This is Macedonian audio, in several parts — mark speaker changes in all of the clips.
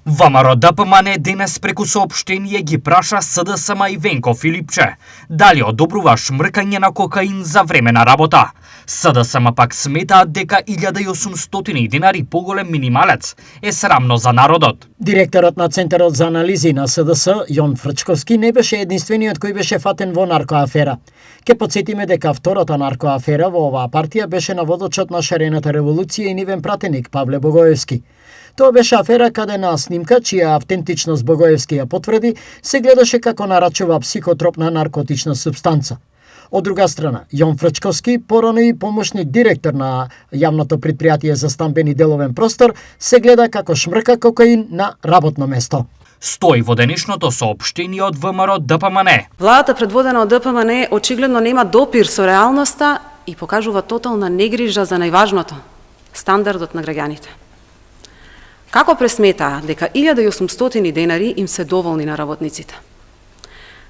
Speaker 1: ВМРО ДПМН денес преку соопштение ги праша СДСМ и Венко Филипче дали одобрува шмркање на кокаин за време на работа. СДСМ пак сметаат дека 1800 денари поголем минималец е срамно за народот.
Speaker 2: Директорот на Центарот за анализи на СДС, Јон Фрчковски, не беше единствениот кој беше фатен во наркоафера. Ке подсетиме дека втората наркоафера во оваа партија беше на водочот на шарената револуција и нивен пратеник Павле Богоевски. Тоа беше афера каде на снимка, чија автентичност Богоевски ја потврди, се гледаше како нарачува психотропна наркотична супстанца. Од друга страна, Јон Фрчковски, порано и помошник директор на јавното предпријатие за стамбен и деловен простор, се гледа како шмрка кокаин на работно место.
Speaker 1: Стои во денешното соопштение од ВМРО ДПМН.
Speaker 3: Владата предводена од ДПМН очигледно нема допир со реалноста и покажува тотална негрижа за најважното – стандардот на граѓаните. Како пресметаа дека 1800 денари им се доволни на работниците?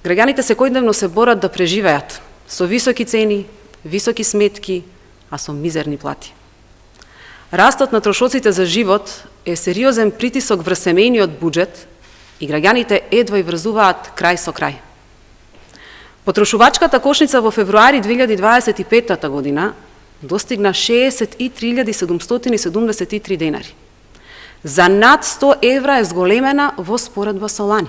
Speaker 3: Граѓаните секојдневно се борат да преживеат со високи цени, високи сметки, а со мизерни плати. Растот на трошоците за живот е сериозен притисок врз семејниот буџет и граѓаните едва и врзуваат крај со крај. Потрошувачката кошница во февруари 2025 година достигна 63.773 денари. За над 100 евра е зголемена во споредба со лани.